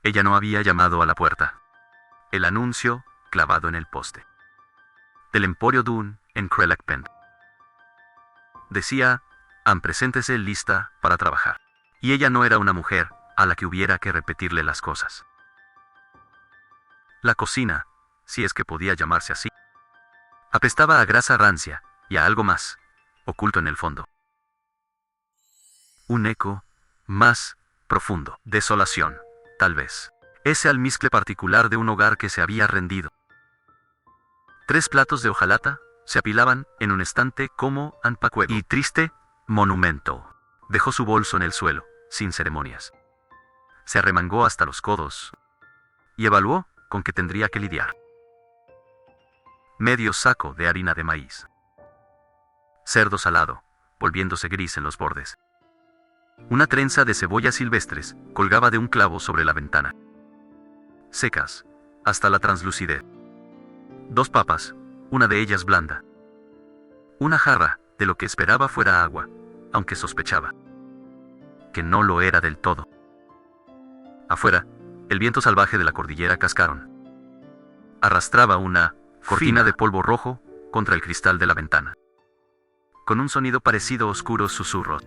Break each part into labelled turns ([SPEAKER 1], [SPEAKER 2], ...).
[SPEAKER 1] Ella no había llamado a la puerta. El anuncio clavado en el poste del Emporio Dune en Krelag Pen decía: preséntese lista para trabajar. Y ella no era una mujer a la que hubiera que repetirle las cosas. La cocina, si es que podía llamarse así, apestaba a grasa rancia y a algo más, oculto en el fondo. Un eco más profundo, desolación, tal vez. Ese almizcle particular de un hogar que se había rendido. 3 platos de hojalata se apilaban en un estante como anpacuevo. Y triste monumento. Dejó su bolso en el suelo, sin ceremonias. Se arremangó hasta los codos y evaluó con qué tendría que lidiar. Medio saco de harina de maíz. Cerdo salado, volviéndose gris en los bordes. Una trenza de cebollas silvestres colgaba de un clavo sobre la ventana. Secas, hasta la translucidez. 2 papas, una de ellas blanda. Una jarra de lo que esperaba fuera agua, aunque sospechaba que no lo era del todo. Afuera, el viento salvaje de la cordillera Cascarón arrastraba una cortina de polvo rojo contra el cristal de la ventana, con un sonido parecido a oscuros susurros.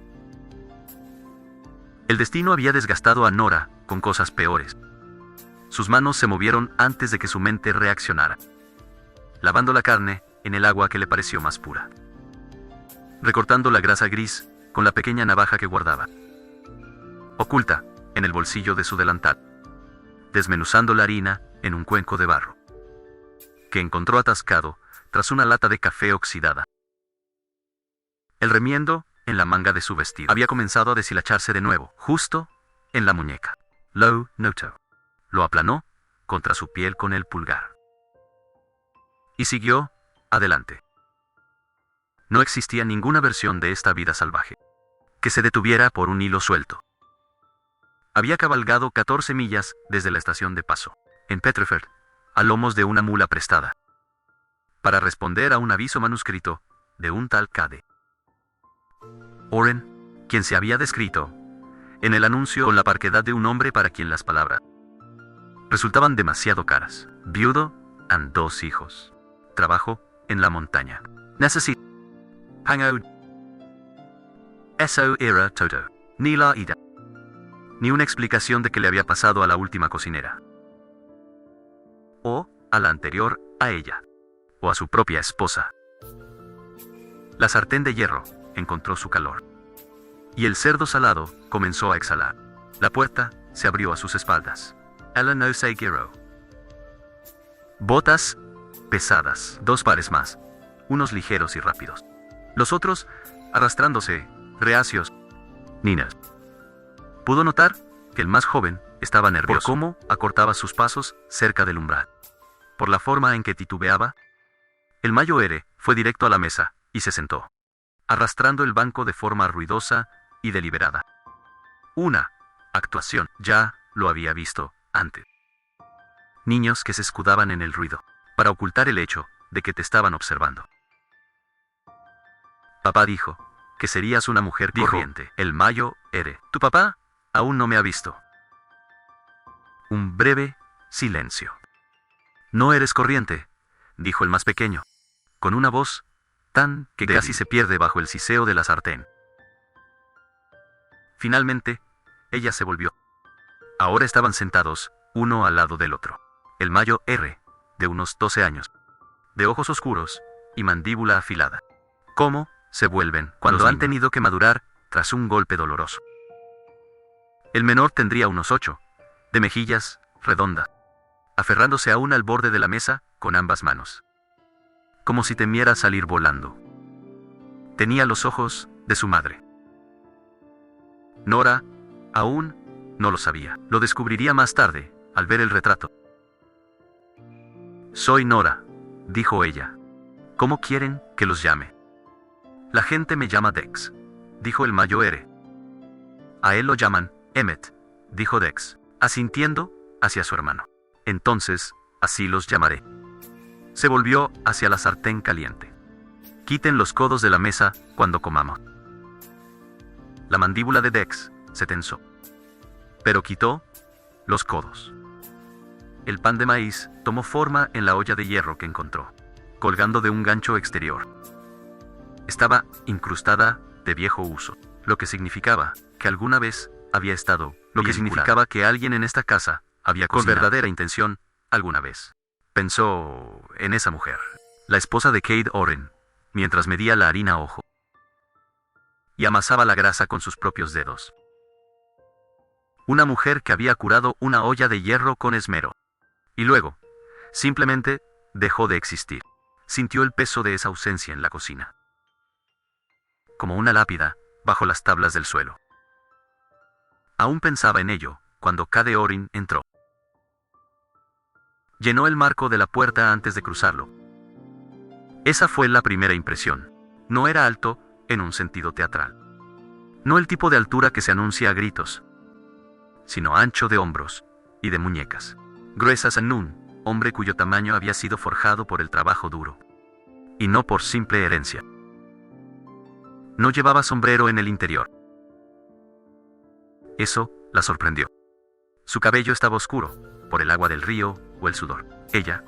[SPEAKER 1] El destino había desgastado a Nora con cosas peores. Sus manos se movieron antes de que su mente reaccionara, lavando la carne en el agua que le pareció más pura, recortando la grasa gris con la pequeña navaja que guardaba oculta en el bolsillo de su delantal, desmenuzando la harina en un cuenco de barro que encontró atascado tras una lata de café oxidada. El remiendo en la manga de su vestido había comenzado a deshilacharse de nuevo, justo en la muñeca. Lo notó. Lo aplanó contra su piel con el pulgar. Y siguió adelante. No existía ninguna versión de esta vida salvaje que se detuviera por un hilo suelto. Había cabalgado 14 millas desde la estación de paso, en Petreford, a lomos de una mula prestada, para responder a un aviso manuscrito de un tal Cade Oren, quien se había descrito en el anuncio con la parquedad de un hombre para quien las palabras resultaban demasiado caras. Viudo, and 2 hijos. Trabajo en la montaña. Necesito hangout. Eso era todo. Ni la ida, ni una explicación de qué le había pasado a la última cocinera, o a la anterior a ella, o a su propia esposa. La sartén de hierro encontró su calor, y el cerdo salado comenzó a exhalar. La puerta se abrió a sus espaldas. Ella no se giró. Botas pesadas, 2 pares más, unos ligeros y rápidos, los otros arrastrándose, reacios. Nina pudo notar que el más joven estaba nervioso por cómo acortaba sus pasos cerca del umbral, por la forma en que titubeaba. El mayo Ere fue directo a la mesa y se sentó, arrastrando el banco de forma ruidosa y deliberada. Una actuación, ya lo había visto antes. Niños que se escudaban en el ruido para ocultar el hecho de que te estaban observando. Papá dijo que serías una mujer corriente. El mayo Ere. Tu papá aún no me ha visto. Un breve silencio. No eres corriente, dijo el más pequeño, con una voz tan que casi se pierde bajo el siseo de la sartén. Finalmente, ella se volvió. Ahora estaban sentados, uno al lado del otro. El mayo R, de unos 12 años, de ojos oscuros y mandíbula afilada. ¿Cómo se vuelven cuando han tenido que madurar tras un golpe doloroso? El menor tendría unos 8, de mejillas redondas, aferrándose aún al borde de la mesa con ambas manos, como si temiera salir volando. Tenía los ojos de su madre. Nora aún no lo sabía. Lo descubriría más tarde, al ver el retrato. Soy Nora, dijo ella. ¿Cómo quieren que los llame? La gente me llama Dex, dijo el mayo Ere. A él lo llaman Emmet, dijo Dex, asintiendo hacia su hermano. Entonces, así los llamaré. Se volvió hacia la sartén caliente. Quiten los codos de la mesa cuando comamos. La mandíbula de Dex se tensó, pero quitó los codos. El pan de maíz tomó forma en la olla de hierro que encontró, colgando de un gancho exterior. Estaba incrustada de viejo uso, lo que significaba que alguna vez había estado, lo que significaba que alguien en esta casa había cocinado con verdadera intención alguna vez. Pensó en esa mujer, la esposa de Cade Oren, mientras medía la harina a ojo y amasaba la grasa con sus propios dedos. Una mujer que había curado una olla de hierro con esmero. Y luego, simplemente, dejó de existir. Sintió el peso de esa ausencia en la cocina, como una lápida bajo las tablas del suelo. Aún pensaba en ello cuando Cade Oren entró. Llenó el marco de la puerta antes de cruzarlo. Esa fue la primera impresión. No era alto en un sentido teatral. No el tipo de altura que se anuncia a gritos, sino ancho de hombros y de muñecas gruesas en un hombre cuyo tamaño había sido forjado por el trabajo duro, y no por simple herencia. No llevaba sombrero en el interior. Eso la sorprendió. Su cabello estaba oscuro, por el agua del río o el sudor. Ella,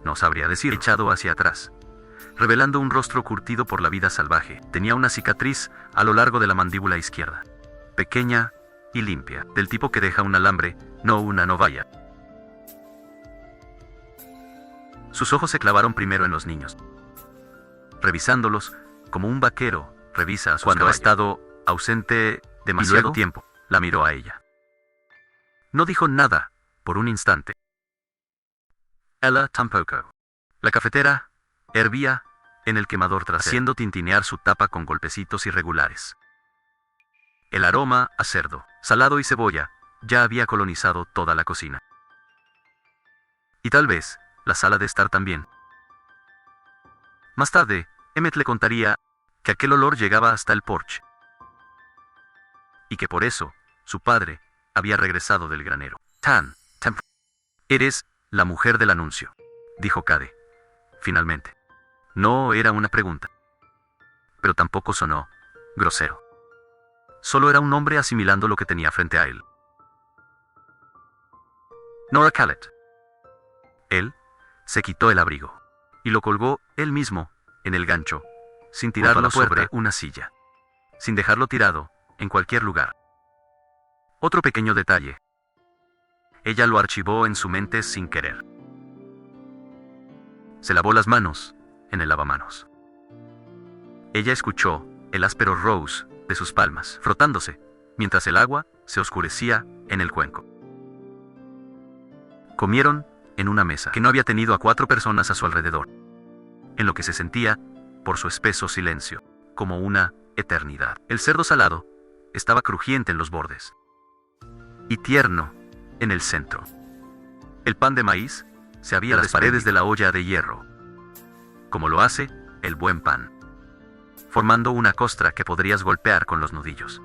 [SPEAKER 1] no sabría decir, echado hacia atrás, revelando un rostro curtido por la vida salvaje. Tenía una cicatriz a lo largo de la mandíbula izquierda, pequeña y limpia, del tipo que deja un alambre, no una novalla. Sus ojos se clavaron primero en los niños, revisándolos como un vaquero revisa a sus caballos. Cuando ha estado ausente demasiado tiempo, la miró a ella. No dijo nada por un instante. Ella tampoco. La cafetera hervía en el quemador trasero, haciendo tintinear su tapa con golpecitos irregulares. El aroma a cerdo, salado y cebolla ya había colonizado toda la cocina. Y tal vez la sala de estar también. Más tarde, Emmett le contaría que aquel olor llegaba hasta el porche, y que por eso su padre había regresado del granero. Eres la mujer del anuncio, dijo Cade, finalmente. No era una pregunta, pero tampoco sonó grosero. Solo era un hombre asimilando lo que tenía frente a él. Nora Catlett. Él se quitó el abrigo y lo colgó él mismo en el gancho, sin tirarlo sobre una silla, sin dejarlo tirado en cualquier lugar. Otro pequeño detalle. Ella lo archivó en su mente sin querer. Se lavó las manos en el lavamanos. Ella escuchó el áspero rose de sus palmas frotándose, mientras el agua se oscurecía en el cuenco. Comieron en una mesa que no había tenido a 4 personas a su alrededor, en lo que se sentía, por su espeso silencio, como una eternidad. El cerdo salado estaba crujiente en los bordes y tierno en el centro. El pan de maíz se había las paredes de la olla de hierro, como lo hace el buen pan, formando una costra que podrías golpear con los nudillos.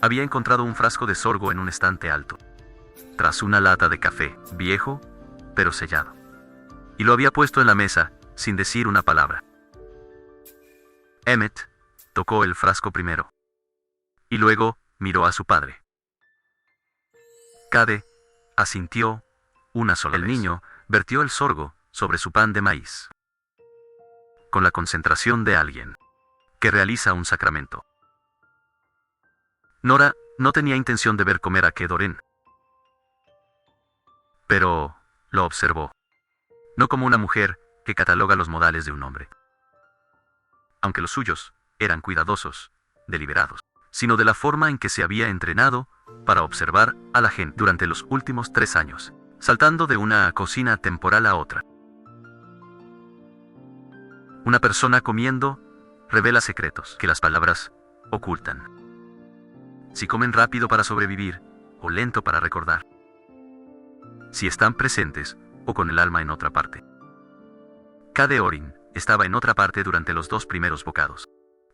[SPEAKER 1] Había encontrado un frasco de sorgo en un estante alto, tras una lata de café, viejo, pero sellado, y lo había puesto en la mesa, sin decir una palabra. Emmett tocó el frasco primero, y luego miró a su padre. Cade asintió una sola vez. El niño vertió el sorgo sobre su pan de maíz, con la concentración de alguien que realiza un sacramento. Nora no tenía intención de ver comer a Cade Oren, pero lo observó, no como una mujer que cataloga los modales de un hombre, aunque los suyos eran cuidadosos, deliberados, sino de la forma en que se había entrenado para observar a la gente durante los últimos 3 años, saltando de una cocina temporal a otra. Una persona comiendo revela secretos que las palabras ocultan. Si comen rápido para sobrevivir, o lento para recordar. Si están presentes, o con el alma en otra parte. Cade Oren estaba en otra parte durante los 2 primeros bocados.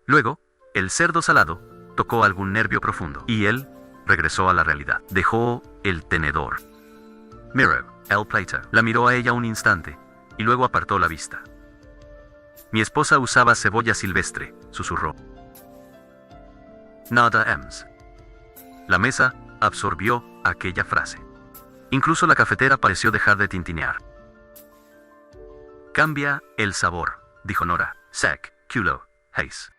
[SPEAKER 1] Luego, el cerdo salado tocó algún nervio profundo, y él regresó a la realidad. Dejó el tenedor. Miró el plato. La miró a ella un instante, y luego apartó la vista. Mi esposa usaba cebolla silvestre, susurró. Nada Ems. La mesa absorbió aquella frase. Incluso la cafetera pareció dejar de tintinear. Cambia el sabor, dijo Nora. Zack, Kulo, Hayes.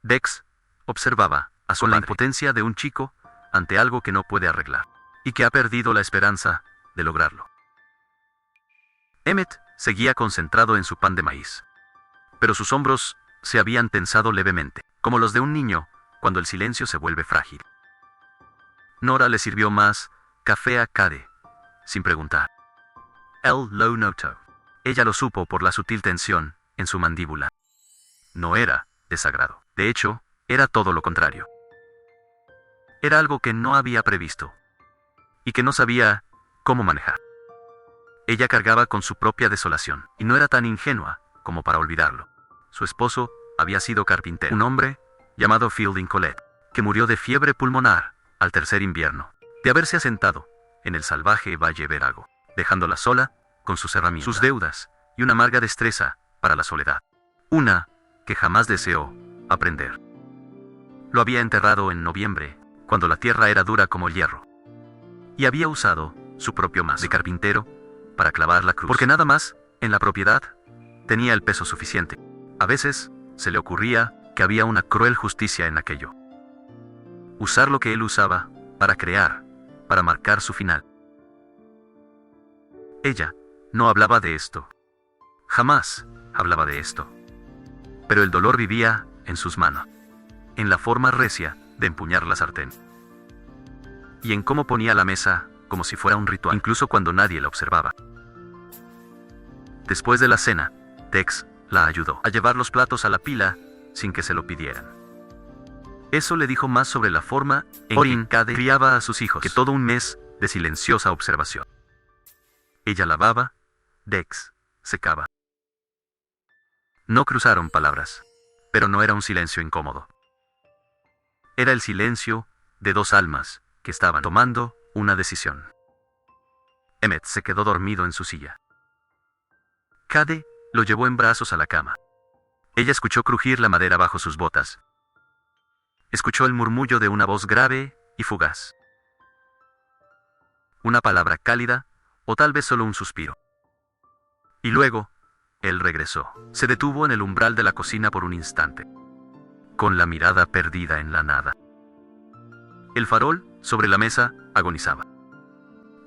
[SPEAKER 1] Dex observaba a su padre, con la impotencia de un chico ante algo que no puede arreglar y que ha perdido la esperanza de lograrlo. Emmett seguía concentrado en su pan de maíz, pero sus hombros se habían tensado levemente, como los de un niño cuando el silencio se vuelve frágil. Nora le sirvió más café a Cade, sin preguntar. Él lo notó. Ella lo supo por la sutil tensión en su mandíbula. No era desagrado. De hecho, era todo lo contrario. Era algo que no había previsto y que no sabía cómo manejar. Ella cargaba con su propia desolación y no era tan ingenua como para olvidarlo. Su esposo había sido carpintero, un hombre llamado Fielding Collette, que murió de fiebre pulmonar al tercer invierno, de haberse asentado en el salvaje Valle Verago, dejándola sola con sus herramientas, sus deudas y una amarga destreza para la soledad. Una que jamás deseó aprender. Lo había enterrado en noviembre, cuando la tierra era dura como el hierro, y había usado su propio mazo de carpintero para clavar la cruz, porque nada más en la propiedad tenía el peso suficiente. A veces se le ocurría que había una cruel justicia en aquello. Usar lo que él usaba para crear, para marcar su final. Ella no hablaba de esto. Jamás hablaba de esto. Pero el dolor vivía en sus manos, en la forma recia de empuñar la sartén, y en cómo ponía la mesa como si fuera un ritual, incluso cuando nadie la observaba. Después de la cena, Tex la ayudó a llevar los platos a la pila sin que se lo pidieran. Eso le dijo más sobre la forma en que Cade criaba a sus hijos que todo un mes de silenciosa observación. Ella lavaba, Dex secaba. No cruzaron palabras, pero no era un silencio incómodo. Era el silencio de dos almas que estaban tomando una decisión. Emmett se quedó dormido en su silla. Cade lo llevó en brazos a la cama. Ella escuchó crujir la madera bajo sus botas. Escuchó el murmullo de una voz grave y fugaz. Una palabra cálida, o tal vez solo un suspiro. Y luego, él regresó. Se detuvo en el umbral de la cocina por un instante, con la mirada perdida en la nada. El farol sobre la mesa agonizaba,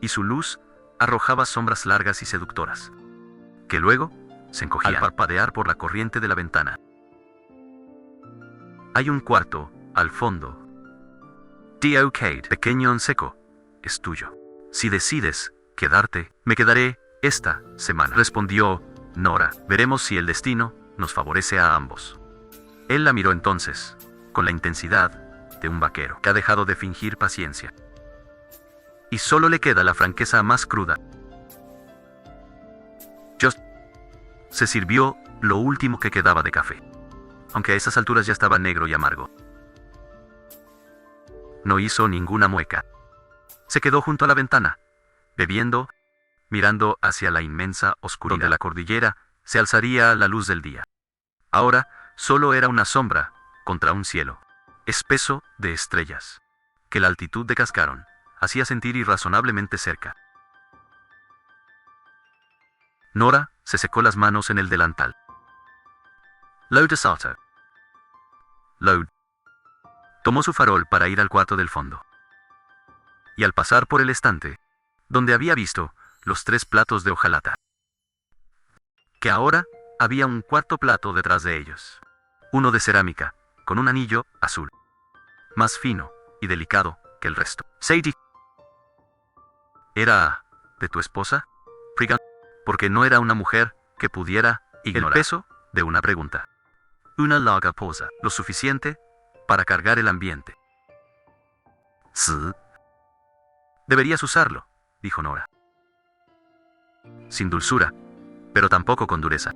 [SPEAKER 1] y su luz arrojaba sombras largas y seductoras, que luego se encogían al parpadear por la corriente de la ventana. Hay un cuarto al fondo. Tío Cade, pequeño en seco, es tuyo. Si decides quedarte, me quedaré esta semana, respondió Nora. Veremos si el destino nos favorece a ambos. Él la miró entonces, con la intensidad de un vaquero que ha dejado de fingir paciencia. Y solo le queda la franqueza más cruda. Just se sirvió lo último que quedaba de café, aunque a esas alturas ya estaba negro y amargo. No hizo ninguna mueca. Se quedó junto a la ventana, bebiendo, mirando hacia la inmensa oscuridad donde la cordillera se alzaría a la luz del día. Ahora solo era una sombra contra un cielo espeso de estrellas, que la altitud de Cascaron hacía sentir irrazonablemente cerca. Nora se secó las manos en el delantal. Load DeSoto. Load tomó su farol para ir al cuarto del fondo. Y al pasar por el estante, donde había visto los 3 platos de hojalata, que ahora había un cuarto plato detrás de ellos. Uno de cerámica, con un anillo azul, más fino y delicado que el resto. Sadie. ¿Era de tu esposa? Frigan, porque no era una mujer que pudiera ignorar el peso de una pregunta. Una larga pausa, lo suficiente para cargar el ambiente. Sí. Deberías usarlo, dijo Nora. Sin dulzura, pero tampoco con dureza.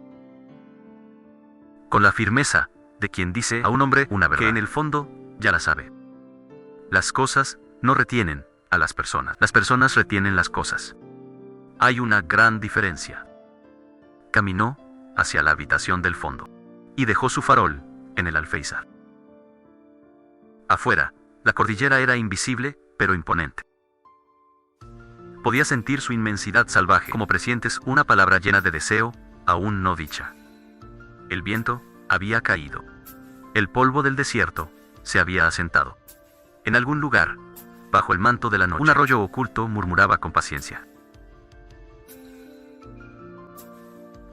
[SPEAKER 1] Con la firmeza de quien dice a un hombre una verdad que en el fondo ya la sabe. Las cosas no retienen a las personas retienen las cosas. Hay una gran diferencia. Caminó hacia la habitación del fondo y dejó su farol en el alféizar. Afuera, la cordillera era invisible pero imponente. Podía sentir su inmensidad salvaje, como presientes una palabra llena de deseo, aún no dicha. El viento había caído. El polvo del desierto se había asentado. En algún lugar, bajo el manto de la noche, un arroyo oculto murmuraba con paciencia.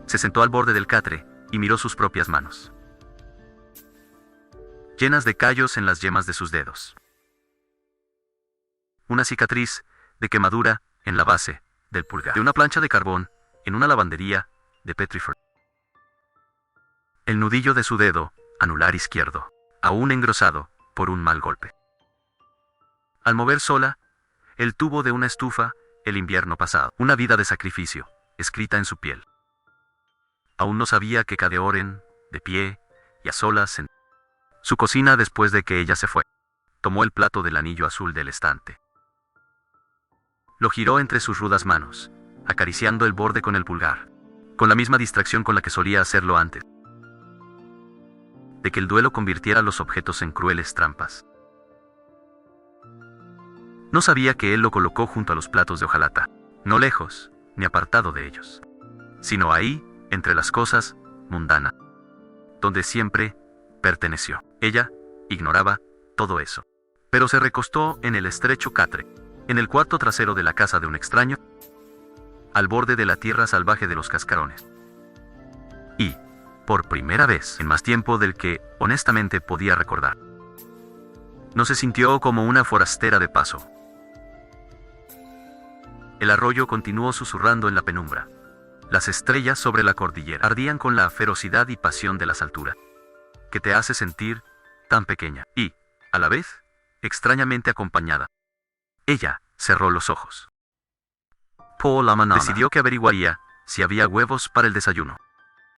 [SPEAKER 1] Se sentó al borde del catre y miró sus propias manos, llenas de callos en las yemas de sus dedos. Una cicatriz de quemadura en la base del pulgar, de una plancha de carbón en una lavandería de Petriford. El nudillo de su dedo anular izquierdo, aún engrosado por un mal golpe. Al mover sola el tubo de una estufa el invierno pasado, una vida de sacrificio escrita en su piel. Aún no sabía que Cadeoren, de pie y a solas en su cocina después de que ella se fue, tomó el plato del anillo azul del estante. Lo giró entre sus rudas manos, acariciando el borde con el pulgar, con la misma distracción con la que solía hacerlo antes de que el duelo convirtiera los objetos en crueles trampas. No sabía que él lo colocó junto a los platos de hojalata, no lejos, ni apartado de ellos, sino ahí, entre las cosas mundanas, donde siempre perteneció. Ella ignoraba todo eso, pero se recostó en el estrecho catre, en el cuarto trasero de la casa de un extraño, al borde de la tierra salvaje de los cascarones. Y, por primera vez en más tiempo del que honestamente podía recordar, no se sintió como una forastera de paso. El arroyo continuó susurrando en la penumbra. Las estrellas sobre la cordillera ardían con la ferocidad y pasión de las alturas, que te hace sentir tan pequeña y, a la vez, extrañamente acompañada. Ella cerró los ojos. Paul Amanana decidió que averiguaría si había huevos para el desayuno.